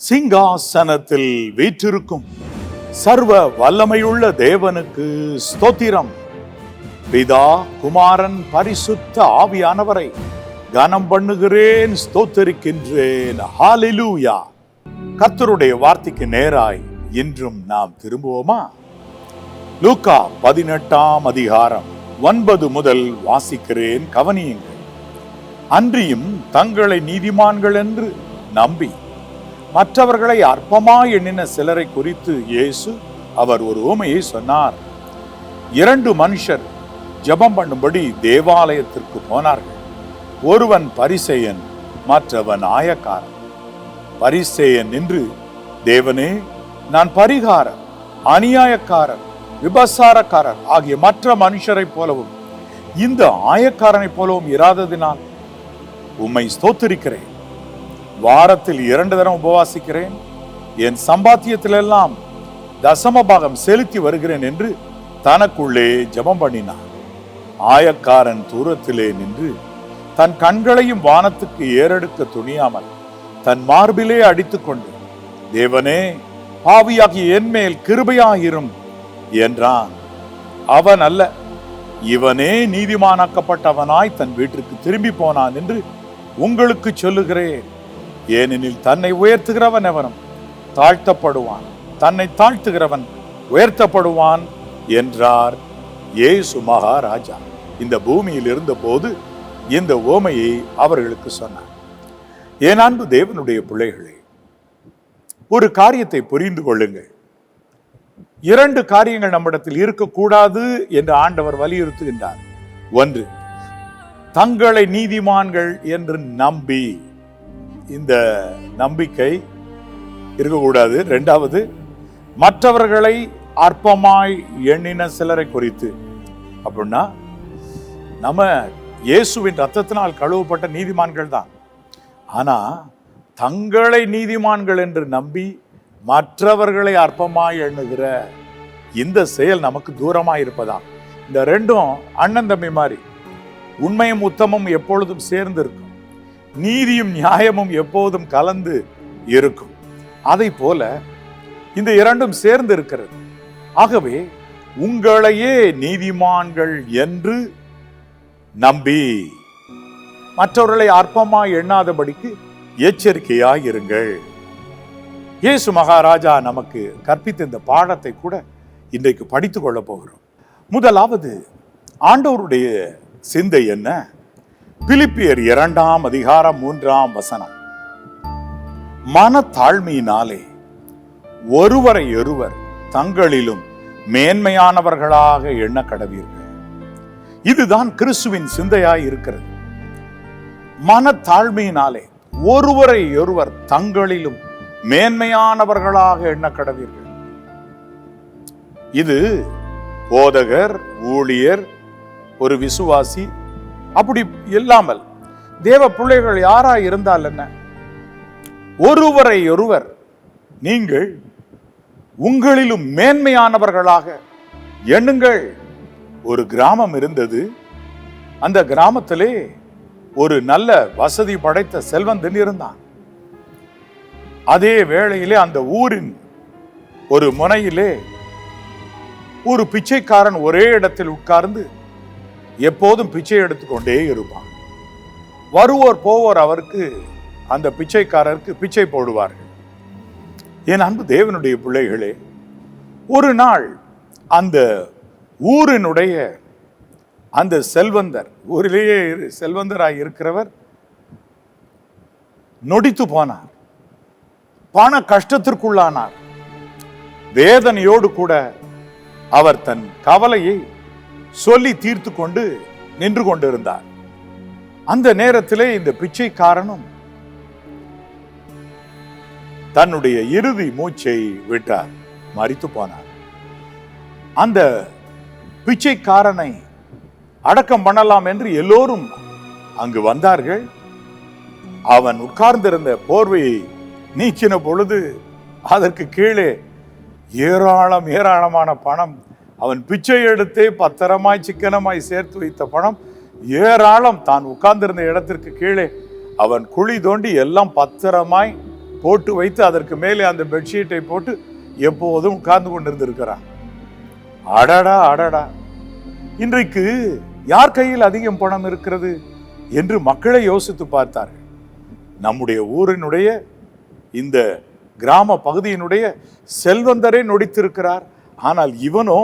சிங்காசனத்தில் வீற்றிருக்கும் சர்வ வல்லமையுள்ள தேவனுக்கு ஸ்தோத்திரம். பிதா, குமாரன், பரிசுத்த ஆவியானவரை கனம் பண்ணுகிறேன், ஸ்தோத்தரிக்கின்றேன். ஹல்லேலூயா. கர்த்தருடைய வார்த்தைக்கு நேராய் இன்றும் நாம் திரும்புவோமா? லூக்கா 18ஆம் அதிகாரம் 9 முதல் வாசிக்கிறேன், கவனியுங்கள். அன்றியும் தங்களை நீதிமான்கள் என்று நம்பி மற்றவர்களை அற்பமாய் எண்ணின சிலரை குறித்து இயேசு அவர் ஒரு உவமையை சொன்னார். 2 மனுஷர் ஜெபம் பண்ணும்படி தேவாலயத்திற்கு போனார்கள். ஒருவன் பரிசேயன், மற்றவன் ஆயக்காரன். பரிசேயன் நின்று, தேவனே, நான் பரிகாரர், அநியாயக்காரர், விபசாரக்காரர் ஆகிய மற்ற மனுஷரை போலவும் இந்த ஆயக்காரனை போலவும் இராததினால் உம்மை ஸ்தோத்திரிக்கிறேன். வாரத்தில் 2 தரம் உபவாசிக்கிறேன், என் சம்பாத்தியத்திலெல்லாம் தசமபாகம் செலுத்தி வருகிறேன் என்று தனக்குள்ளே ஜெபம் பண்ணினார். ஆயக்காரன் தூரத்திலே நின்று தன் கண்களையும் வானத்துக்கு ஏறெடுக்க துணியாமல் தன் மார்பிலே அடித்துக்கொண்டு, தேவனே, பாவியாகிய என் மேல் கிருபையாயிரும் என்றான். அவன் அல்ல, இவனே நீதிமானாக்கப்பட்டவனாய் தன் வீட்டிற்கு திரும்பி போனான் என்று உங்களுக்கு சொல்லுகிறேன். ஏனெனில் தன்னை உயர்த்துகிறவன் எவனும் தாழ்த்தப்படுவான், தன்னை தாழ்த்துகிறவன் உயர்த்தப்படுவான் என்றார் இயேசு மகாராஜா. இந்த பூமியில் இருந்த போது இந்த உவமையை அவர்களுக்கு சொன்னார். என் அன்பு தேவனுடைய பிள்ளைகளே, ஒரு காரியத்தை புரிந்து கொள்ளுங்கள். 2 காரியங்கள் நம்மிடத்தில் இருக்கக்கூடாது என்று ஆண்டவர் வலியுறுத்துகின்றார். 1, தங்களை நீதிமான்கள் என்று நம்பி, இந்த நம்பிக்கை இருக்கக்கூடாது. 2வது, மற்றவர்களை அற்பமாய் எண்ணின சிலரை குறித்து. அப்படின்னா நம்ம இயேசுவின் ரத்தத்தினால் கழுவப்பட்ட நீதிமான்கள் தான். ஆனா தங்களை நீதிமான்கள் என்று நம்பி மற்றவர்களை அற்பமாய் எண்ணுகிற இந்த செயல் நமக்கு தூரமாய் இருப்பதா. இந்த 2ம் அண்ணன் தம்பி மாதிரி. உண்மையும் உத்தமும் எப்பொழுதும் சேர்ந்து இருக்கும், நீதியும் நியாயமும் எப்போதும் கலந்து இருக்கும். அதை போல இந்த 2ம் சேர்ந்து இருக்கிறது. ஆகவே உங்களையே நீதிமான்கள் என்று நம்பி மற்றவர்களை அற்பமாய் எண்ணாதபடிக்கு எச்சரிக்கையாய் இருங்கள். இயேசு மகாராஜா நமக்கு கற்பித்த இந்த பாடத்தை கூட இன்றைக்கு படித்துக் கொள்ள போகிறோம். முதலாவது, ஆண்டவருடைய சிந்தை என்ன? பிலிப்பியர் 2ஆம் அதிகாரம் 3ஆம் வசனம். மனத்தாழ்மையினாலே ஒருவரை ஒருவர் தங்களிலும் மேன்மையானவர்களாக எண்ண கடவீர்கள். இதுதான் கிறிஸ்துவின் சிந்தையாய் இருக்கிறது. மனத்தாழ்மையினாலே ஒருவரை ஒருவர் தங்களிலும் மேன்மையானவர்களாக எண்ண கடவீர்கள். இது போதகர், ஊழியர், ஒரு விசுவாசி அப்படி இல்லாமல் தேவ பிள்ளைகள் யாராய் இருந்தால் என்ன, ஒருவரை ஒருவர் நீங்கள் உங்களிலும் மேன்மையானவர்களாக எண்ணுங்கள். ஒரு கிராமம் இருந்தது. அந்த கிராமத்திலே ஒரு நல்ல வசதி படைத்த செல்வந்தன் இருந்தான். அதே வேளையிலே அந்த ஊரின் ஒரு முனையிலே ஒரு பிச்சைக்காரன் ஒரே இடத்தில் உட்கார்ந்து எப்போதும் பிச்சை எடுத்துக்கொண்டே இருப்பான். வருவோர் போவோர் அவருக்கு, அந்த பிச்சைக்காரருக்கு பிச்சை போடுவார்கள். என் அன்பு தேவனுடைய பிள்ளைகளே, ஒரு நாள் அந்த ஊரினுடைய அந்த செல்வந்தர், ஊரிலேயே செல்வந்தராய் இருக்கிறவர் நொடித்து போனார், பண கஷ்டத்திற்குள்ளானார். வேதனையோடு கூட அவர் தன் கவலையை சொல்லி தீர்த்து கொண்டு நின்று கொண்டிருந்தார். அந்த நேரத்திலே இந்த பிச்சைக்காரனும் தன்னுடைய இறுதி மூச்சை விட்டார், மரித்து போனார். அந்த பிச்சைக்காரனை அடக்கம் பண்ணலாம் என்று எல்லோரும் அங்கு வந்தார்கள். அவன் உட்கார்ந்திருந்த போர்வையை நீக்கின பொழுது அதற்கு கீழே ஏராளமான பணம், அவன் பிச்சை எடுத்தே பத்திரமாய் சிக்கனமாய் சேர்த்து வைத்த பணம் ஏராளம் தான் உட்கார்ந்திருந்த இடத்திற்கு கீழே அவன் குழி தோண்டி எல்லாம் பத்திரமாய் போட்டு வைத்து அதற்கு மேலே அந்த பெட்ஷீட்டை போட்டு எப்போதும் உட்கார்ந்து கொண்டிருந்திருக்கிறார். அடடா அடடா, இன்றைக்கு யார் கையில் அதிகம் பணம் இருக்கிறது என்று மக்களை யோசித்து பார்த்தார்கள். நம்முடைய ஊரினுடைய இந்த கிராம பகுதியினுடைய செல்வந்தரே நொடித்திருக்கிறார். ஆனால் இவனோ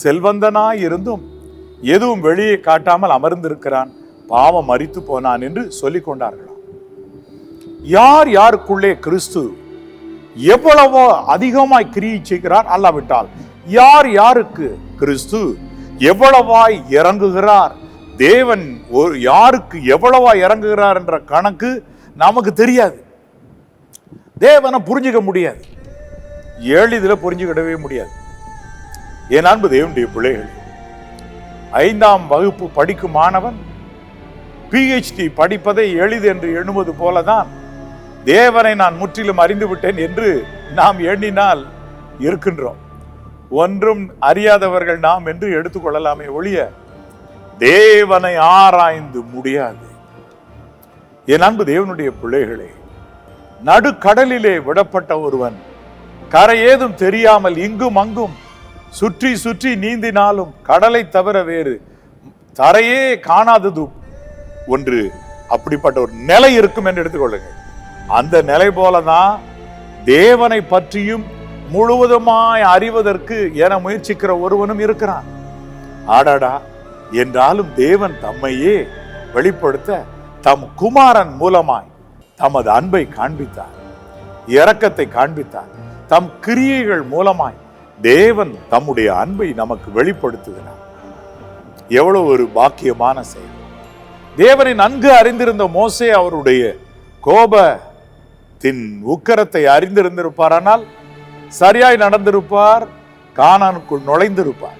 செல்வந்தனாய் இருந்தும் எதுவும் வெளியே காட்டாமல் அமர்ந்திருக்கிறான், பாவம் மரித்து போனான் என்று சொல்லிக் கொண்டார்களாம். யார் யாருக்குள்ளே கிறிஸ்து எவ்வளவோ அதிகமாய் கிரியை செய்கிறார், அல்லாவிட்டால் யார் யாருக்கு கிறிஸ்து எவ்வளவாய் இறங்குகிறார், தேவன் யாருக்கு எவ்வளவாய் இறங்குகிறார் என்ற கணக்கு நமக்கு தெரியாது. தேவனை புரிஞ்சுக்க முடியாது, எளிதில் புரிஞ்சுக்கிடவே முடியாது. என் அன்பு தேவனுடைய பிள்ளைகள், 5ஆம் வகுப்பு படிக்கும் மாணவன் PhD படிப்பதை எளிது என்று எண்ணுவது போலதான் தேவனை நான் முற்றிலும் அறிந்து விட்டேன் என்று நாம் எண்ணினால் இருக்கின்றோம். ஒன்றும் அறியாதவர்கள் நாம் என்று எடுத்துக்கொள்ளலாமே ஒழிய தேவனை ஆராய்ந்து முடியாது. என் அன்பு தேவனுடைய பிள்ளைகளே, நடுக்கடலிலே விடப்பட்ட ஒருவன் கரை ஏதும் தெரியாமல் இங்கும் அங்கும் சுற்றி சுற்றி நீந்தினாலும் கடலை தவிர வேறு தரையே காணாதது ஒன்று, அப்படிப்பட்ட ஒரு நிலை இருக்கும் என்று எடுத்துக்கொள்ளுங்கள். அந்த நிலை போலதான் தேவனை பற்றியும் முழுவதுமாய் அறிவதற்கு என முயற்சிக்கிற ஒருவனும் இருக்கிறான். ஆடாடா, என்றாலும் தேவன் தம்மையே வெளிப்படுத்த தம் குமாரன் மூலமாய் தமது அன்பை காண்பித்தார், இரக்கத்தை காண்பித்தார். தம் கிரியைகள் மூலமாய் தேவன் தம்முடைய அன்பை நமக்கு வெளிப்படுத்துகிறார். எவ்வளவு ஒரு பாக்கியமான செயல்! தேவனை நன்கு அறிந்திருந்த மோசே அவருடைய கோபத்தின் உக்கரத்தை அறிந்திருந்திருப்பாரானால் சரியாய் நடந்திருப்பார், கானானுக்குள் நுழைந்திருப்பார்.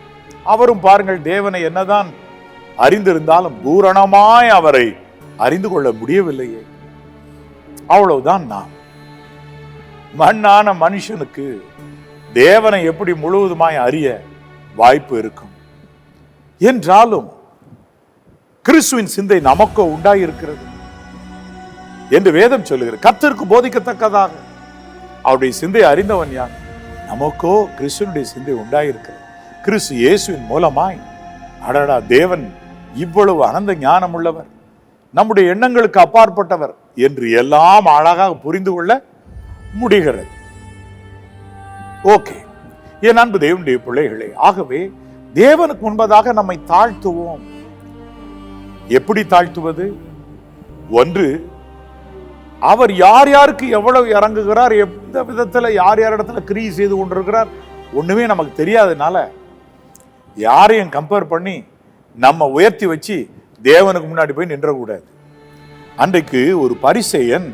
அவரும் பாருங்கள், தேவனை என்னதான் அறிந்திருந்தாலும் பூரணமாய் அவரை அறிந்து கொள்ள முடியவில்லையே. அவ்வளவுதான். நாம் மண்ணான மனுஷனுக்கு தேவனை எப்படி முழுவதுமாய் அறிய வாய்ப்பு இருக்கும்? என்றாலும் கிறிஸ்துவின் சிந்தை நமக்கோ உண்டாயிருக்கிறது என்று வேதம் சொல்லுகிறது. கர்த்தருக்கு போதிக்கத்தக்கதாக அவருடைய சிந்தை அறிந்தவன் யார்? நமக்கோ கிறிஸ்துவனுடைய சிந்தை உண்டாயிருக்கிறது. கிறிஸ்து இயேசுவின் மூலமாய் அடடா, தேவன் இவ்வளவு அனந்த ஞானம் உள்ளவர், நம்முடைய எண்ணங்களுக்கு அப்பாற்பட்டவர் என்று எல்லாம் அழகாக புரிந்து கொள்ள முடிகிறது. ஓகே, என் அன்பு தேவனுடைய பிள்ளைகளே, ஆகவே தேவனுக்கு முன்பதாக நம்மை தாழ்த்துவோம். எப்படி தாழ்த்துவது? ஒன்று, அவர் யார் யாருக்கு எவ்வளவு இறங்குகிறார், எந்த விதத்துல யார் யார் இடத்துல கிரியை செய்து கொண்டிருக்கிறார் ஒண்ணுமே நமக்கு தெரியாதனால யாரையும் கம்பேர் பண்ணி நம்ம உயர்த்தி வச்சு தேவனுக்கு முன்னாடி போய் நின்றக்கூடாது. அன்றைக்கு ஒரு பரிசேயன்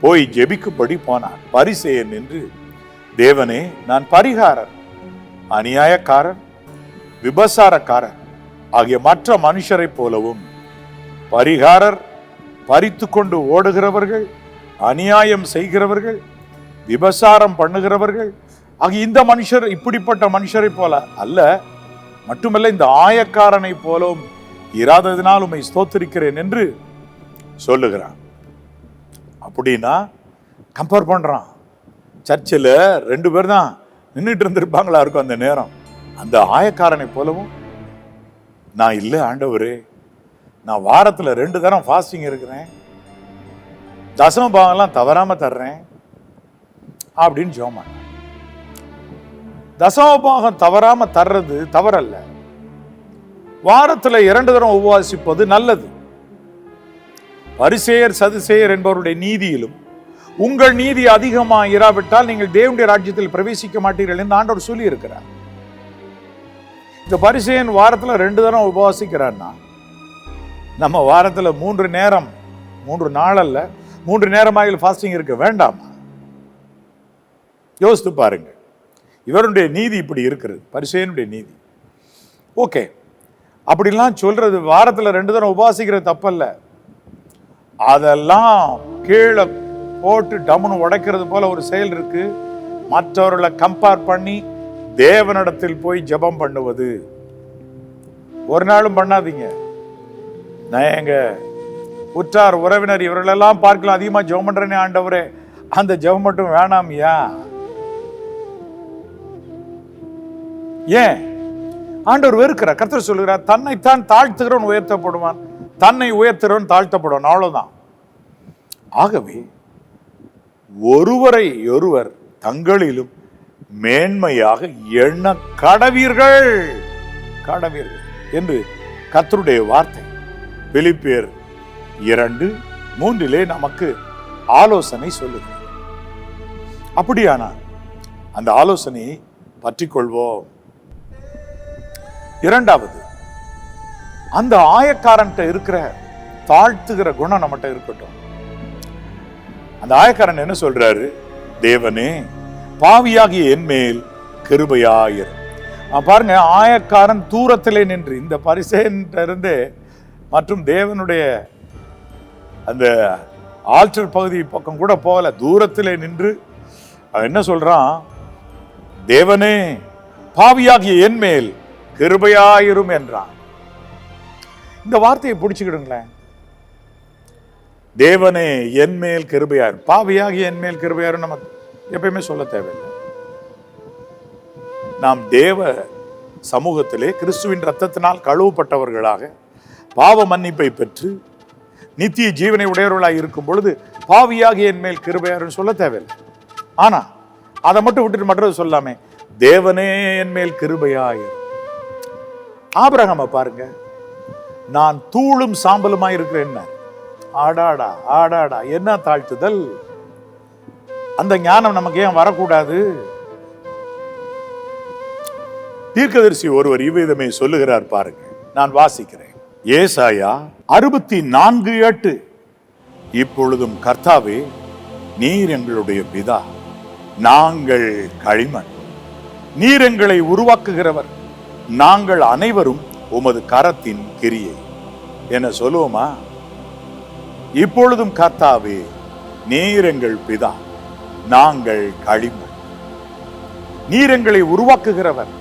போய் ஜெபிக்கும்படி போனான். பரிசேயன் என்று, தேவனே, நான் பரிகாரர், அநியாயக்காரர், விபசாரக்காரர் ஆகிய மற்ற மனுஷரை போலவும், பரிகாரர், பறித்து கொண்டு ஓடுகிறவர்கள், அநியாயம் செய்கிறவர்கள், விபசாரம் பண்ணுகிறவர்கள் ஆகிய இந்த மனுஷர், இப்படிப்பட்ட மனுஷரை போல அல்ல, மட்டுமல்ல இந்த ஆயக்காரனை போலவும் இராததினால் உம்மை ஸ்தோத்திரிக்கிறேன் என்று சொல்லுகிறான். அப்படின்னா கம்பேர் பண்றான். சர்ச்சில் 2 பேர் தான் நின்றுட்டு இருந்திருப்பாங்களா இருக்கும் அந்த நேரம். அந்த ஆயக்காரனை போலவும் நான் இல்லை ஆண்டவரே, நான் வாரத்தில் 2 தரம் ஃபாஸ்டிங் இருக்கிறேன், தசம பாகம்லாம் தவறாம தர்றேன் அப்படின்னு ஜெபம். தசம பாகம் தவறாம தர்றது தவறல்ல, வாரத்தில் 2 தரம் உபவாசிப்பது நல்லது. பரிசேயர் சதுசேயர் என்பவருடைய நீதியிலும் உங்கள் நீதி அதிகமாக இராவிட்டால் நீங்கள் தேவனுடைய ராஜ்யத்தில் பிரவேசிக்க மாட்டீர்கள் என்று ஆண்டவர் சொல்லி இருக்கிறார். இந்த பரிசேயன் வாரத்தில் 2 தரம் உபவாசிக்கிறான்னா, நம்ம வாரத்தில் 3 நேரம், 3 நாள் அல்ல 3 நேரமாக ஃபாஸ்டிங் இருக்க வேண்டாமா? யோசித்து பாருங்க. இவருடைய நீதி இப்படி இருக்கிறது, பரிசேயனுடைய நீதி. ஓகே, அப்படிலாம் சொல்றது, வாரத்தில் 2 தரம் உபவாசிக்கிறது தப்பல்ல. அதெல்லாம் கீழே போட்டு டம்னு உடைக்கிறது போல ஒரு செயல் இருக்கு. மற்றவர்களை கம்பேர் பண்ணி தேவனிடத்தில் போய் ஜெபம் பண்ணுவது ஒரு நாளும் பண்ணாதீங்க. நான் எங்க உற்றார் உறவினர் இவர்களெல்லாம் பார்க்கலாம் அதிகமா ஜெபம் பண்றேனே ஆண்டவரே, அந்த ஜெபம் மட்டும் வேணாமியா? ஏன்? ஆண்டவர் வெறுக்கிறார். கர்த்தர் சொல்லுகிறார், தன்னைத்தான் தாழ்த்துகிறவன் உயர்த்தப்படுவான், தன்னை உயர்த்துகிறவன் தாழ்த்தப்படுவான். அவ்வளவுதான். ஆகவே ஒருவரை ஒருவர் தங்களிலும் மேன்மையாக எண்ண கடவீர்கள் என்று கர்த்தருடைய வார்த்தை பிலிப்பியர் 2:3 நமக்கு ஆலோசனை சொல்லுகிறது. அப்படியானால் அந்த ஆலோசனையை பற்றிக்கொள்வோம். இரண்டாவது, அந்த ஆயக்காரன்ட்ட இருக்கிற தாழ்த்துகிற குணம் நம்மகிட்ட இருக்கட்டும். அந்த ஆயக்காரன் என்ன சொல்றாரு? தேவனே, பாவியாகிய என் மேல் கிருபையாயிரு. பாருங்க, ஆயக்காரன் தூரத்திலே நின்று, இந்த பரிசேயன்ட்ட இருந்து மற்றும் தேவனுடைய அந்த ஆல்டர் பகுதி பக்கம் கூட போகல, தூரத்திலே நின்று என்ன சொல்றான்? தேவனே, பாவியாகிய என் மேல் கிருபையாயிரும் என்றான். இந்த வார்த்தையை பிடிச்சுக்கிடுங்களேன். தேவனே, என் மேல் கிருபையாயிரும், பாவியாகிய என் மேல் கிருபையாயிரும் நம்ம எப்பயுமே சொல்ல தேவையில்லை. நாம் தேவ சமூகத்திலே கிறிஸ்துவின் இரத்தத்தினால் கழுவப்பட்டவர்களாக பாவ மன்னிப்பை பெற்று நித்திய ஜீவனை உடையவர்களாக இருக்கும் பொழுது பாவியாகிய என் மேல் கிருபையாயிரும் சொல்ல தேவையில்லை. ஆனா அதை மட்டும் விட்டுட்டு மற்றது சொல்லாமே, தேவனே என் மேல் கிருபையாயிரும். ஆபிரகாமை பாருங்க, நான் தூளும் சாம்பலுமாய் இருக்கிறேன். ஆடாடா ஆடாடா, என்ன தாழ்த்துதல்! அந்த ஞானம் நமக்கு ஏன் வரக்கூடாது? தீர்க்கதரிசி ஒருவர் இவ்விதமே சொல்லுகிறார் பாருங்க, நான் வாசிக்கிறேன். ஏசாயா 64:8, இப்பொழுதும் கர்த்தாவே, நீர் எங்களுடைய பிதா, நாங்கள் களிமண், நீர் எங்களை உருவாக்குகிறவர், நாங்கள் அனைவரும் உமது கரத்தின் கிரியை என சொல்லுவோமா? இப்பொழுதும் கர்த்தாவே, நீர் எங்கள் பிதா, நாங்கள் களிமண், நீர் எங்களை உருவாக்குகிறவர்,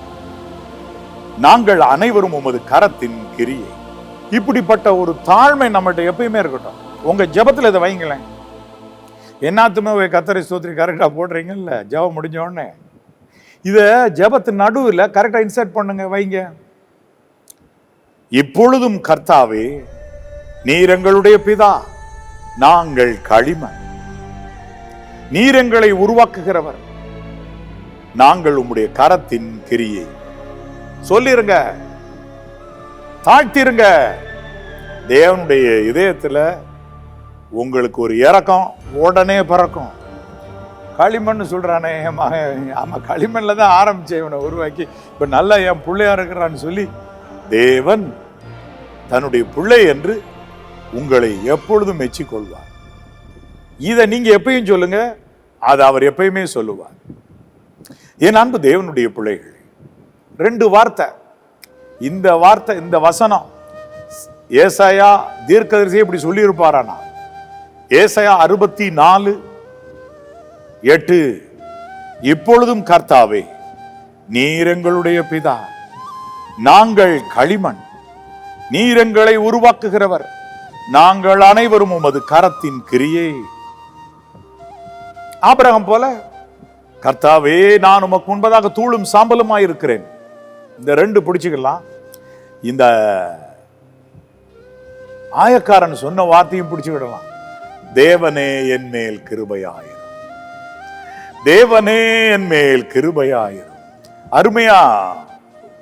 நாங்கள் அனைவரும் உமது கரத்தின் கிரியை. இப்படிப்பட்ட ஒரு தாழ்மை நம்மகிட்ட எப்பயுமே இருக்கட்டும். உங்க ஜெபத்துல இதை வைங்களேன். என்னாத்துமே கர்த்தரை ஸ்தோத்திரி கரெக்டா போடுறீங்கல்ல, ஜெபம் முடிஞ்ச உடனே இத ஜெபத்து நடுவில் கரெக்டா இன்சர்ட் பண்ணுங்க, வைங்க. இப்பொழுதும் கர்த்தாவே, நீர் எங்களுடைய பிதா, நாங்கள் களிமண், நீர் எங்களை உருவாக்குகிறவர், நாங்கள் உம்முடைய கரத்தின் கிரியை. சொல்லிருங்க, தாழ்த்திருங்க. தேவனுடைய இதயத்துல உங்களுக்கு ஒரு இரக்கம் உடனே பிறக்கும். களிமண் சொல்றானே, ஆமா, களிமண்ல தான் ஆரம்பிச்சேன் இவனை உருவாக்கி, இப்ப நல்லா என் பிள்ளையா இருக்கிறான்னு சொல்லி தேவன் தன்னுடைய பிள்ளை என்று உங்களை எப்பொழுதும் மெச்சிக்கொள்வார். இதை நீங்க எப்பயும் சொல்லுங்க, அது அவர் எப்பயுமே சொல்லுவார். என் அன்பு தேவனுடைய பிள்ளைகள், 2 வார்த்தை, இந்த வார்த்தை, இந்த வசனம் ஏசாயா தீர்க்கதரிசி இப்படி சொல்லி இருப்பாரானா? ஏசாயா 64:8, இப்பொழுதும் கர்த்தாவே, நீர் எங்களுடைய பிதா, நாங்கள் களிமண், நீர் எங்களை உருவாக்குகிறவர், நாங்கள் அனைவரும் உமது கரத்தின் கிரியை. ஆபிரகாம் போல, கர்த்தாவே, நான் உமக்கு முன்பதாக தூளும் சாம்பலுமாய் இருக்கிறேன். இந்த 2 பிடிச்சுக்கலாம். இந்த ஆயக்காரன் சொன்ன வார்த்தையும் பிடிச்சுக்கிடலாம். தேவனே என் மேல் கிருபையாயிரும், தேவனே என் மேல் கிருபையாயிரும். அருமையா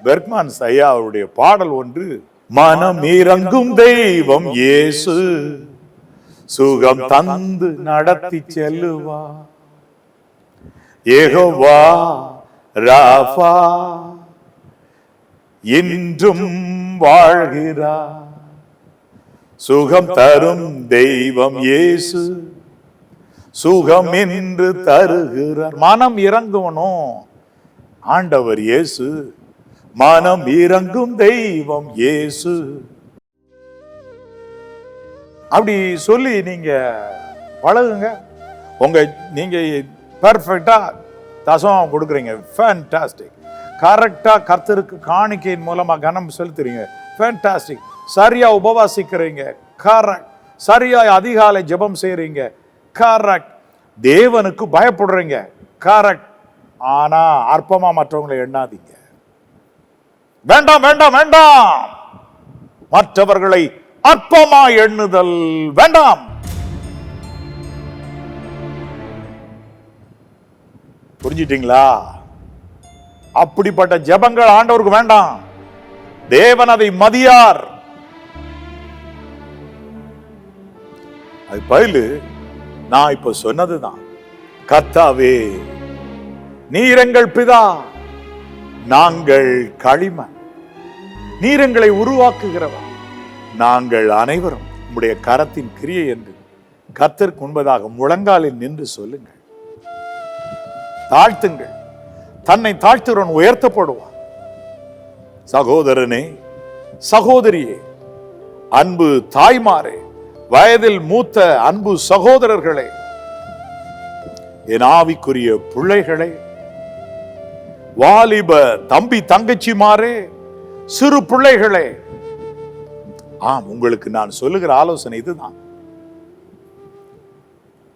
பெர்க்மான் ஐயா அவருடைய பாடல் ஒன்று, மனம் இறங்கும் தெய்வம் இயேசு, சுகம் தந்து நடத்தி செல்லுவா, யெகோவா ராஃபா இன்றும் வாழ்கிறார், சுகம் தரும் தெய்வம் இயேசு, சுகம் என்று தருகிறார். மனம் இறங்குவனும் ஆண்டவர் இயேசு, மனம் இறங்கும் தெய்வம் இயேசு. அப்படி சொல்லி நீங்க பழகுங்க. நீங்க பெர்ஃபெக்டா தசமம் கொடுக்குறீங்க, ஃபேன்டாஸ்டிக். கரெக்டா கர்த்தருக்கு காணிக்கையின் மூலமா கனம் செலுத்துறீங்க, ஃபேன்டாஸ்டிக். சரியா உபவாசிக்கிறீங்க, கரெக்ட். சரியா அதிகாலை ஜெபம் செய்றீங்க, கரெக்ட். தேவனுக்கு பயப்படுறீங்க, கரெக்ட். ஆனா அற்பமா மற்றவங்களை எண்ணாதீங்க. வேண்டாம் வேண்டாம் வேண்டாம், மற்றவர்களை அற்பமா எண்ணுதல் வேண்டாம். புரிஞ்சிட்டீங்களா? அப்படிப்பட்ட ஜெபங்கள் ஆண்டவருக்கு வேண்டாம். தேவன் அதை மதியார். அது பதிலு நான் இப்ப சொன்னதுதான். கர்த்தாவே, நீர் எங்கள் பிதா, நாங்கள் களிமண். நீர் எங்களை உருவாக்குகிறவர், நாங்கள் அனைவரும் உம்முடைய கரத்தின் கிரியை என்று கர்த்தருக்கு முன்பதாக முழங்காலில் நின்று சொல்லுங்கள். தாழ்த்துங்கள். தன்னை தாழ்த்துறவன் உயர்த்தப்படுவான். சகோதரனே, சகோதரியே, அன்பு தாய்மாரே, வயதில் மூத்த அன்பு சகோதரர்களே, என் ஆவிக்குரிய பிள்ளைகளே, வாலிப தம்பி தங்கச்சிமாரே, சிறு பிள்ளைகளே, உங்களுக்கு நான் சொல்லுகிற ஆலோசனை இதுதான்.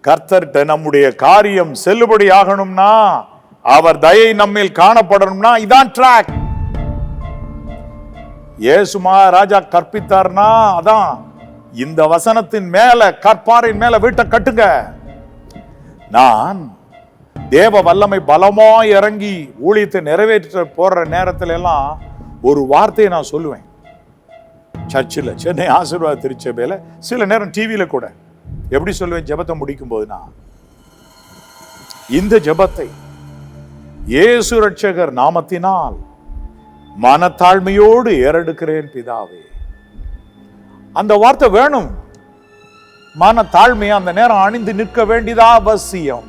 கர்த்தர்ட்ட நம்முடைய காரியம் செல்லுபடி ஆகணும்னா, அவர் தயை நம்மில் காணப்படணும்னா இதான் ட்ராக். இயேசுமா ராஜா கற்பித்தார்னா அதான், இந்த வசனத்தின் மேல, கற்பாரின் மேல வீட்டை கட்டுங்க. நான் தேவ வல்லமை பலமா இறங்கி ஊழியத்தை நிறைவேற்ற போற நேரத்துல எல்லாம் ஒரு வார்த்தையை நான் சொல்லுவேன். சர்ச்சில், சென்னை ஆசீர்வாத திருச்சபையில, சில நேரம் டிவியில கூட. எப்படி சொல்லுவேன் ஜெபத்தை முடிக்கும் போதுனா, இந்த ஜெபத்தை இயேசு ரட்சகர் நாமத்தினால் மனத்தாழ்மையோடு ஏறெடுக்கிறேன் பிதாவே. அந்த வார்த்தை வேணும். மனத்தாழ்மையை அந்த நேரம் அணிந்து நிற்க வேண்டியதா அவசியம்.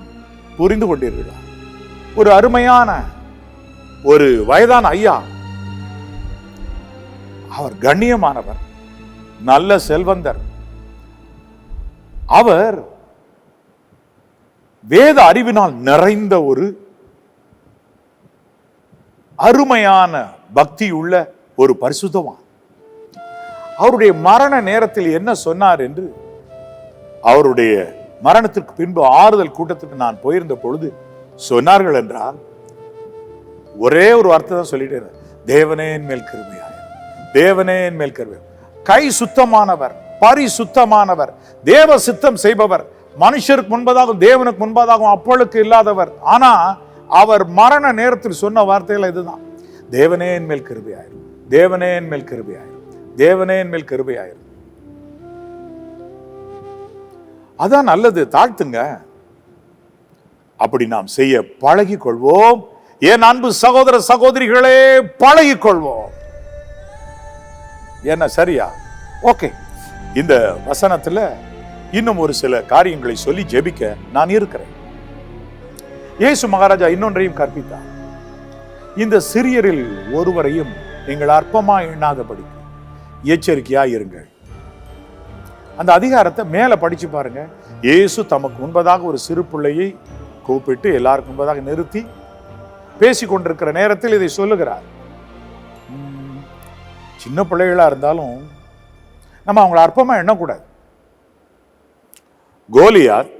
புரிந்து கொண்டீர்களா? ஒரு அருமையான ஒரு வயதான ஐயா, அவர் கண்ணியமானவர், நல்ல செல்வந்தர். அவர் வேத அறிவினால் நிறைந்த ஒரு அருமையான பக்தி உள்ள ஒரு பரிசுத்தவான். அவருடைய மரண நேரத்தில் என்ன சொன்னார் என்று, அவருடைய மரணத்திற்கு பின்பு ஆறுதல் கூட்டத்துக்கு நான் போயிருந்த பொழுது சொன்னார்கள் என்றால், ஒரே ஒரு வார்த்தை தான் சொல்லிட்டேன், தேவனே என் மேல் கிருபையாயிரு, தேவனே என் மேல் கிருபை. கை சுத்தமானவர், பரிசுத்தமானவர், தேவ சித்தம் செய்பவர், மனுஷருக்கு முன்பதாகவும் தேவனுக்கு முன்பதாகவும் அப்பொழுது இல்லாதவர். ஆனா அவர் மரண நேரத்தில் சொன்ன வார்த்தைகள் இதுதான், தேவனே என் மேல் கிருபையாயிரு, தேவனே என் மேல் கிருபையாயிரு, தேவனே என் மேல் கிருபையாயிரு. அதான் நல்லது. தாழ்த்துங்க. அப்படி நாம் செய்ய பழகிக் கொள்வோம். என் அன்பு சகோதர சகோதரிகளே, பழகிக் கொள்வோம். என்ன சரியா? ஓகே. இந்த வசனத்துல இன்னும் ஒரு சில காரியங்களை சொல்லி ஜெபிக்க நான் இருக்கிறேன். இயேசு மகாராஜா இன்னொன்றையும் கற்பித்தார். இந்த சிறியரில் ஒருவரையும் நீங்கள் அற்பமா எண்ணாதபடி எச்சரிக்கையா இருங்கள். அந்த அதிகாரத்தை மேல படிச்சு பாருங்க. இயேசு தமக்கு முன்பதாக ஒரு சிறு பிள்ளையை கூப்பிட்டு எல்லாருக்கும் முன்பதாக நிறுத்தி பேசிக் கொண்டிருக்கிற நேரத்தில் இதை சொல்லுகிறார். சின்ன பிள்ளைகளா இருந்தாலும் நம்ம அவங்களை அற்பமா எண்ணக்கூடாது. கோலியாத்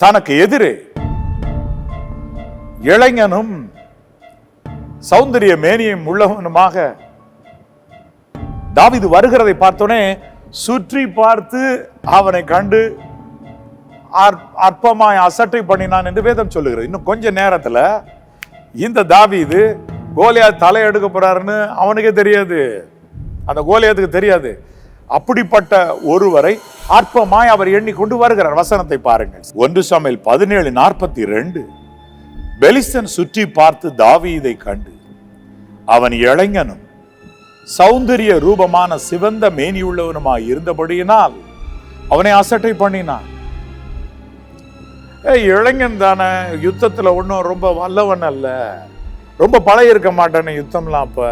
தனக்கு எதிரே இளைஞனும் சௌந்தரிய மேனியும் உள்ளவனுமாக தாவீது வருகிறதை பார்த்தோன்னே சுற்றி பார்த்து அவனை கண்டு அற்பமாய் அசட்டை பண்ணினான் என்று வேதம் சொல்லுகிறது. இன்னும் கொஞ்ச நேரத்துல இந்த தாவீது கோலியாத் தலை எடுக்க போறாருன்னு அவனுக்கே தெரியாது, அந்த கோலியாத்துக்கு தெரியாது. அப்படிப்பட்ட ஒருவரை அற்பமாய் அவர் எண்ணிக்கொண்டு வருகிறார். வசனத்தை பாருங்கள். 1 சாமுவேல் 17:42. பெலிஸ்தன் சுற்றி பார்த்து தாவீதை கண்டு அவன் இளைஞனும் சௌந்தரிய ரூபமான சிவந்த மேனியுள்ளவனுமாய் இருந்தபடியினால் அவனை அசட்டை பண்ணினான். இளைஞன் தானே, யுத்தத்துல ஒன்றும் ரொம்ப வல்லவன் அல்ல, ரொம்ப பழைய இருக்க மாட்டானே யுத்தம்லாம், அப்ப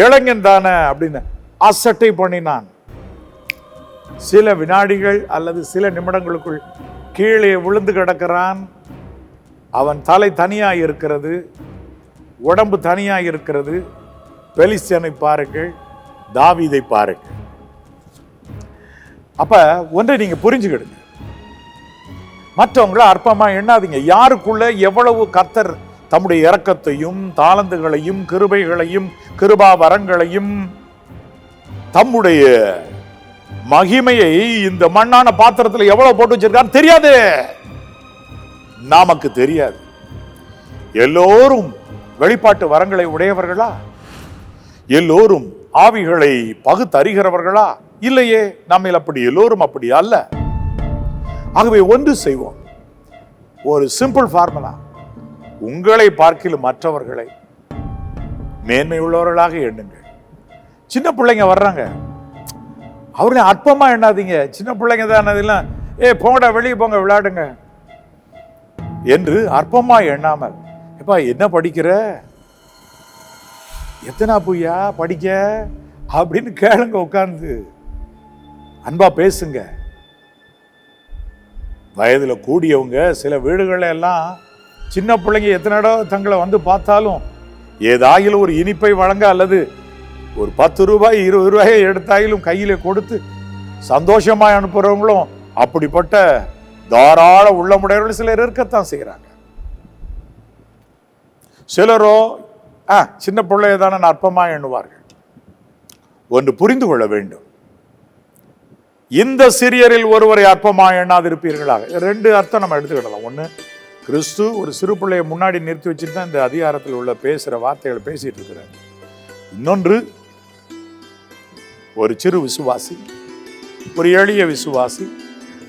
இளைஞன் தானே அப்படின்னு அசட்டை பண்ணினான். சில வினாடிகள் அல்லது சில நிமிடங்களுக்குள் கீழே விழுந்து கிடக்கிறான். அவன் தலை தனியாக இருக்கிறது, உடம்பு தனியாக இருக்கிறது. பெலிஸ்தியனை பாருங்கள், தாவீதை பாருங்கள். அப்ப ஒன்றை நீங்க புரிஞ்சுக்கிடுங்க. மற்றவங்கள அற்பமா எண்ணாதீங்க. யாருக்குள்ள எவ்வளவு கர்த்தர் தம்முடைய இரக்கத்தையும் தாளந்துகளையும் கிருபைகளையும் கிருபா வரங்களையும் தம்முடைய மகிமையை இந்த மண்ணான பாத்திரத்தில் எவ்வளவு போட்டு வச்சிருக்காரு தெரியாது, நமக்கு தெரியாது. எல்லோரும் வெளிப்பாட்டு வரங்களை உடையவர்களா? எல்லோரும் ஆவிகளை பகுத்தறிகிறவர்களா? இல்லையே, நம்ம அப்படி எல்லோரும் அப்படி அல்ல. ஆகவே ஒன்று செய்வோம், ஒரு சிம்பிள் ஃபார்முலா, உங்களை பார்க்கிலும் மற்றவர்களை மேன்மை உள்ளவர்களாக எண்ணுங்கள். சின்ன பிள்ளைங்க வர்றாங்க, அவர்களே அற்பமா எண்ணாதீங்க, சின்ன பிள்ளைங்க தான், போங்கடா வெளியே போங்க விளையாடுங்க என்று அற்பமா எண்ணாமல், எப்பா என்ன படிக்கிற, எத்தனா புய்யா படிக்க அப்படின்னு கேளுங்க, உட்கார்ந்து அன்பா பேசுங்க. வயதுல கூடியவங்க சில வீடுகள்ல எல்லாம் சின்ன பிள்ளைங்க எத்தனை இடம் தங்களை வந்து பார்த்தாலும் ஏதாயிலும் ஒரு இனிப்பை வழங்க அல்லது ஒரு 10 ரூபாய் 20 ரூபாயை எடுத்தாயிலும் கையில கொடுத்து சந்தோஷமாய் அனுப்புறவங்களும் அப்படிப்பட்ட தாராள உள்ளமுடையவர்கள் சிலர் இருக்கத்தான் செய்யறாங்க. சிலரோ சின்ன பிள்ளைய தானே அற்பமா எண்ணுவார்கள். ஒன்று புரிந்து கொள்ள வேண்டும், இந்த சிறியரில் ஒருவரை அற்பமா எண்ணாதிருப்பீர்களாக. 2 அர்த்தம் நம்ம எடுத்துக்கிடலாம். ஒன்று, கிறிஸ்து ஒரு சிறு பிள்ளையை முன்னாடி நிறுத்தி வச்சுட்டு தான் இந்த அதிகாரத்தில் உள்ள பேசுற வார்த்தைகளை பேசிட்டு இருக்கிறார். இன்னொன்று, ஒரு சிறு விசுவாசி, ஒரு எளிய விசுவாசி,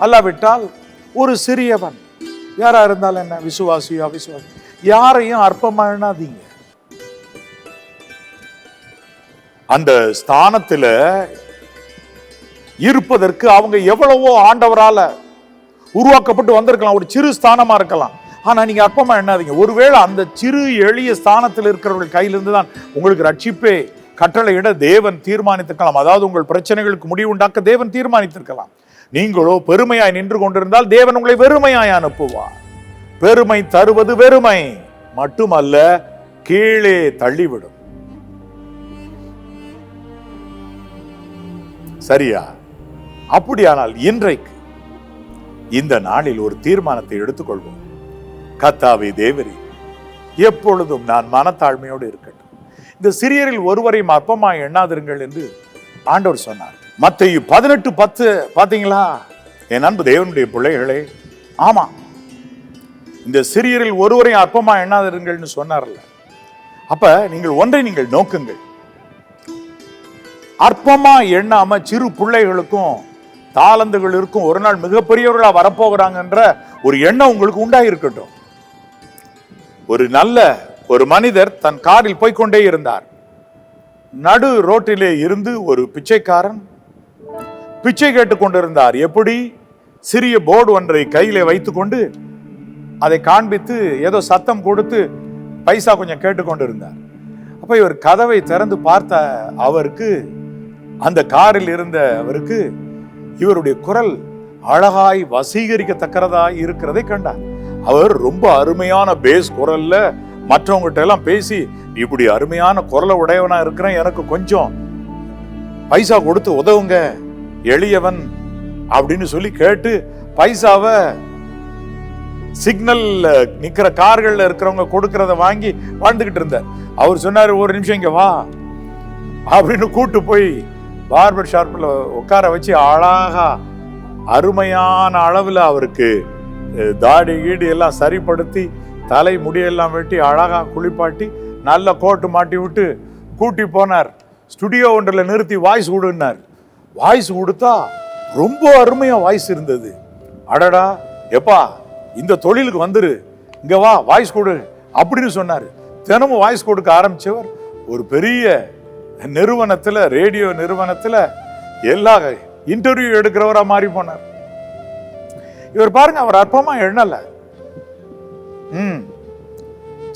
அல்லாவிட்டால் ஒரு சிறியவன், யாரா இருந்தாலும் என்ன, விசுவாசியா விசுவாசி, யாரையும் அற்பமா எண்ணாதீங்க. அந்த ஸ்தானத்துல இருப்பதற்கு அவங்க எவ்வளவோ ஆண்டவரால உருவாக்கப்பட்டு வந்திருக்கலாம், ஒரு சிறு ஸ்தானமா இருக்கலாம். ஆனா நீங்க அற்பமா எண்ணாதீங்க. ஒருவேளை அந்த சிறு எளிய ஸ்தானத்தில் இருக்கிறவர்கள் கையிலிருந்து தான் உங்களுக்கு ரட்சிப்பே கட்டளையிட தேவன் தீர்மானித்திருக்கலாம். அதாவது உங்கள் பிரச்சனைகளுக்கு முடிவு உண்டாக்க தேவன் தீர்மானித்திருக்கலாம். நீங்களோ பெருமையாய் நின்று கொண்டிருந்தால் தேவன் உங்களை வெறுமையாய் அனுப்புவார். பெருமை தருவது வெறுமை மட்டுமல்ல, கீழே தள்ளிவிடும். சரியா? அப்படியானால் இன்றைக்கு இந்த நாளில் ஒரு தீர்மானத்தை எடுத்துக்கொள்வோம். கர்த்தாவே தேவரே, எப்பொழுதும் நான் மனத்தாழ்மையோடு இருக்கட்டும். இந்த சிறியரில் ஒருவரையும் அற்பமாய் எண்ணாதிருங்கள் என்று ஆண்டவர் சொன்னார். மத்தேயு 18:10 பாத்தீங்களா? என் அன்பு தேவனுடைய பிள்ளைகளே, ஆமா, இந்த சிறியரில் ஒருவரையும் அற்பமா எண்ணாதிருங்கள்னு சொன்னார்ல. அப்ப நீங்கள் ஒன்றை நீங்கள் நோக்குங்கள், அற்பமா எண்ணாம சிறு பிள்ளைகளுக்கும் தாளந்துகள் இருக்கும், ஒரு நாள் மிகப்பெரியவர்களா வரப்போகிறாங்கன்ற ஒரு எண்ணம் உங்களுக்கு உண்டாயிருக்கட்டும். ஒரு மனிதர் தன் காரில் போய்கொண்டே இருந்தார். நடு ரோட்டிலே இருந்து ஒரு பிச்சைக்காரன் பிச்சை கேட்டுக் கொண்டிருந்தார். எப்படி? சிறிய போர்டு ஒன்றை கையிலே வைத்துக்கொண்டு அதை காண்பித்து ஏதோ சத்தம் கொடுத்து பைசா கொஞ்சம் கேட்டுக்கொண்டிருந்தார். அப்ப இவர் கதவை திறந்து பார்த்த அவருக்கு, அந்த காரில் இருந்த அவருக்கு இவருடைய குரல் அழகாய் வசீகரிக்கத்தக்கதாய் இருக்கிறதை கண்டார். அவர் ரொம்ப அருமையான பேஸ் குரல்ல மற்றவங்கிட்ட எல்லாம் பேசி, இப்படி அருமையான குரலை உடையவனா இருக்கிறேன், எனக்கு கொஞ்சம் பைசா கொடுத்து உதவுங்க, எளியவன் அப்படின்னு சொல்லி கேட்டு பைசாவை சிக்னல் நிக்கிற கார்கள்ல இருக்கிறவங்க கொடுக்கறத வாங்கி வாழ்ந்துகிட்டு இருந்தார். அவர் சொன்னாரு, ஒரு நிமிஷம் இங்க வா அப்படின்னு கூட்டு போய் பார்பர் ஷாப்ல உட்கார வச்சு அழகா அருமையான அளவுல அவருக்கு தாடி கீடி எல்லாம் சரிப்படுத்தி தலை முடியெல்லாம் வெட்டி அழகா குளிப்பாட்டி நல்ல கோட்டு மாட்டி விட்டு கூட்டி போனார். ஸ்டுடியோ ஒன்றில் நிறுத்தி வாய்ஸ் கொடுன்னார். வாய்ஸ் கொடுத்தா ரொம்ப அருமையா வாய்ஸ் இருந்தது. அடடா, எப்பா இந்த தொழிலுக்கு வந்துரு, இங்க வா வாய்ஸ் கொடு அப்படின்னு சொன்னாரு. தினமும் வாய்ஸ் கொடுக்க ஆரம்பிச்சவர் ஒரு பெரிய நிறுவனத்துல, ரேடியோ நிறுவனத்துல எல்லா இன்டர்வியூ எடுக்கிறவரா மாறி போனார். இவர் பாருங்க, அவர் அற்பமா எண்ணல.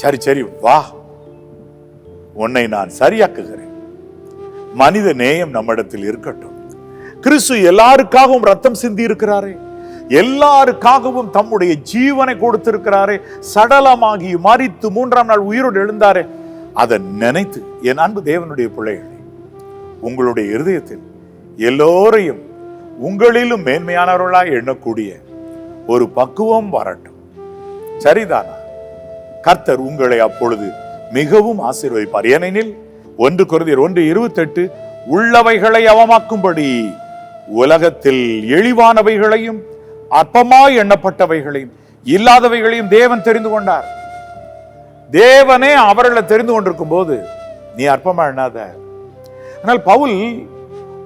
சரி சரி வா, உன்னை நான் சரியாக்குகிறேன். மனித நேயம் நம்மிடத்தில் இருக்கட்டும். கிறிஸ்து எல்லாருக்காகவும் ரத்தம் சிந்தி இருக்கிறாரே, எல்லாருக்காகவும் தம்முடைய ஜீவனை கொடுத்திருக்கிறாரே, சடலமாகி மரித்து 3ஆம் நாள் உயிரோடு எழுந்தாரே, அதை நினைத்து என் அன்பு தேவனுடைய பிள்ளைகளே, உங்களுடைய இருதயத்தில் எல்லோரையும் உங்களிலும் மேன்மையானவர்களாய் எண்ணக்கூடிய ஒரு பக்குவம் வரட்டும். சரிதானா? கர்த்தர் உங்களை அப்பொழுது மிகவும் ஆசீர்வதிப்பார். ஏனெனில் 1 கொரிந்தியர் 1:28 உள்ளவைகளை அவமாக்கும்படி உலகத்தில் இழிவானவைகளையும் அற்பமாய் எண்ணப்பட்டவைகளையும் இல்லாதவைகளையும் தேவன் தெரிந்து கொண்டார். தேவனே அவர்களை தெரிந்து கொண்டிருக்கும் போது நீ அற்பமா எண்ணாத. ஆனால் பவுல்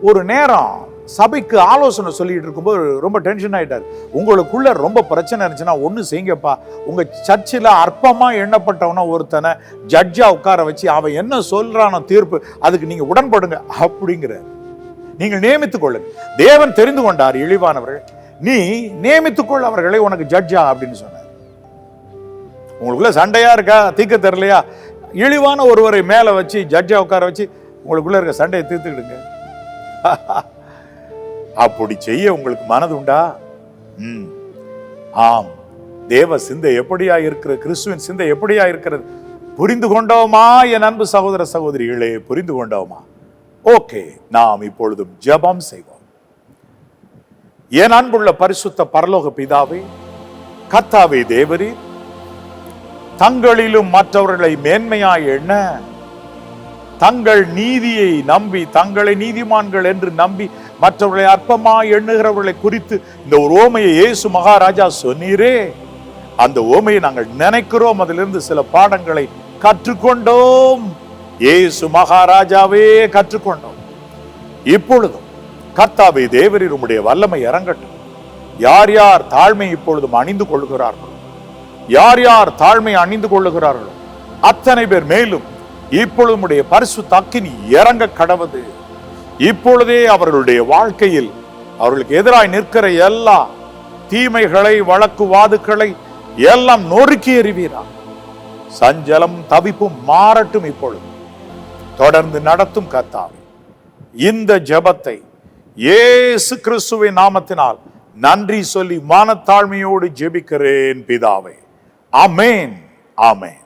ஒரு நேரம் சபைக்கு ஆலோசனை சொல்லிட்டு இருக்கும்போது ரொம்ப டென்ஷன் ஆயிட்டார். உங்களுக்குள்ள ரொம்ப பிரச்சனை இருந்துச்சுன்னா ஒண்ணு செய்யுங்கப்பா, உங்க சர்ச்சில் அற்பமா எண்ணப்பட்டவன ஒருத்தனை ஜட்ஜா உட்கார வச்சு அவன் என்ன சொல்றான தீர்ப்பு அதுக்கு நீங்க உடன்படுங்க அப்படிங்கிற. நீங்கள் நியமித்துக் கொள்ளுங்க. தேவன் தெரிந்து கொண்டார் இழிவானவர்கள், நீ நியமித்துக்கொள் அவர்களை உனக்கு ஜட்ஜா அப்படின்னு சொன்னார். உங்களுக்குள்ள சண்டையா இருக்கா, தீர்க்க தெரியலையா, இழிவான ஒருவரை மேல வச்சு ஜட்ஜா உட்கார வச்சு உங்களுக்குள்ள இருக்க சண்டையை தீர்த்துக்கிடுங்க. அப்படி செய்ய உங்களுக்கு மனது உண்டா? ஆம். தேவ சிந்தை எப்படியா இருக்கிறது, கிறிஸ்துவின் சிந்தை எப்படியா இருக்கிறது புரிந்து கொண்டோமா? என் அன்பு சகோதர சகோதரிகளே, புரிந்து கொண்டோமா? ஓகே, நாம் இப்பொழுதும் ஜெபம் செய்வோம். என் அன்புள்ள பரிசுத்த பரலோக பிதாவே, கர்த்தாவே தேவரே, தங்களிலும் மற்றவர்களை மேன்மையாய் எண்ண, தங்கள் நீதியை நம்பி, தங்களை நீதிமான்கள் என்று நம்பி மற்றவர்களை அற்பமாய் எண்ணுகிறவர்களை குறித்து இந்த ஒரு ஓமையை இயேசு மகாராஜா சொன்னீரே, அந்த ஓமையை நாங்கள் நினைக்கிறோம். அதிலிருந்து சில பாடங்களை கற்றுக்கொண்டோம். இயேசு மகாராஜாவே கற்றுக்கொண்டோம். இப்பொழுதும் கர்த்தாவே தேவரீர் உம்முடைய வல்லமை இறங்கட்டும். யார் யார் தாழ்மை இப்பொழுதும் அணிந்து கொள்கிறார்களோ, யார் யார் தாழ்மை அணிந்து கொள்ளுகிறார்களோ அத்தனை பேர் மேலும் இப்பொழுது பரிசுத்த அக்கினி இறங்க கடவது. இப்பொழுதே அவர்களுடைய வாழ்க்கையில் அவர்களுக்கு எதிராய் நிற்கிற எல்லா தீமைகளை, வழக்கு வாதுக்களை எல்லாம் நொறுக்கி எறிவீரா. சஞ்சலம் தவிப்பும் மாறட்டும். இப்பொழுது தொடர்ந்து நடத்தும் கர்த்தாவே, இந்த ஜெபத்தை இயேசு கிறிஸ்துவின் நாமத்தினால் நன்றி சொல்லி மனத்தாழ்மையோடு ஜெபிக்கிறேன் பிதாவே. ஆமென், ஆமென்.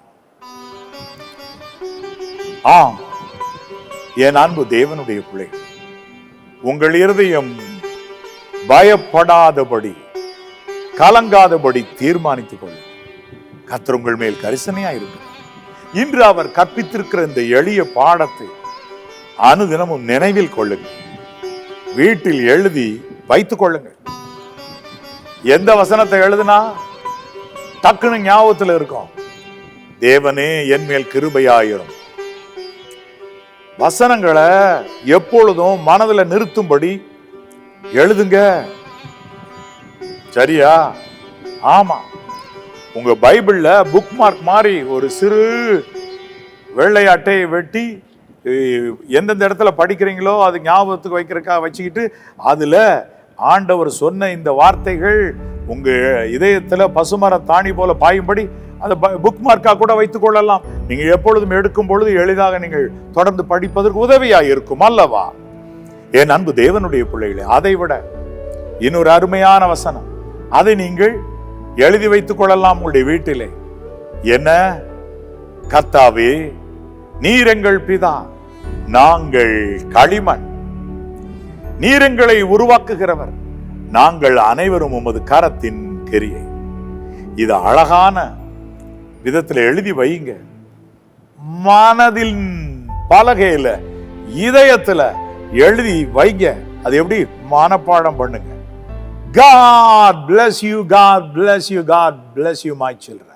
ஆம், என் அன்பு தேவனுடைய பிள்ளைகள், உங்கள் இருதயம் பயப்படாதபடி, கலங்காதபடி தீர்மானித்துக் கொள்ளும். கர்த்தர் உங்கள் மேல் கரிசனையா இருக்கிறார். இன்று அவர் கற்பித்திருக்கிற இந்த எளிய பாடத்தை அனுதினமும் நினைவில் கொள்ளுங்கள். வீட்டில் எழுதி வைத்துக் கொள்ளுங்கள். எந்த வசனத்தை எழுதுனா டக்குன்னு ஞாபகத்தில் இருக்கும். தேவனே என் மேல் கிருபையாயிரும். வசனங்களை எப்பொழுதும் மனதில் நிறுத்தும்படி எழுதுங்க. சரியா? ஆமா. உங்க பைபிள்ல புக் மார்க் மாதிரி ஒரு சிறு வெள்ளை அட்டையை வெட்டி எந்தெந்த இடத்துல படிக்கிறீங்களோ அது ஞாபகத்துக்கு வைக்கிறதுக்காக வச்சுக்கிட்டு அதுல ஆண்டவர் சொன்ன இந்த வார்த்தைகள் உங்க இதயத்துல பசுமர தாணி போல பாயும்படி அதை புக் மார்க்கா கூட வைத்துக் கொள்ளலாம். நீங்க எப்பொழுதும் எடுக்கும் பொழுது எளிதாக நீங்கள் தொடர்ந்து படிப்பதற்கு உதவியாக இருக்கும் அல்லவா? என் அன்பு தேவனுடைய பிள்ளைகளே, அதை விட இன்னொரு அருமையான வசனம், அதை நீங்கள் எழுதி வைத்துக் கொள்ளலாம் உங்களுடைய வீட்டிலே. என்ன? கர்த்தாவே நீர் எங்கள் பிதா, நாங்கள் களிமண், நீர் எங்களை உருவாக்குகிறவர், நாங்கள் அனைவரும் உமது கரத்தின் கிரியை. இது அழகான விதத்தில் எழுதி வைங்க. மனதில் பலகையில, இதயத்துல எழுதி வைங்க. அது எப்படி? மனப்பாடம் பண்ணுங்க. God bless you, God bless you, God bless you, my children.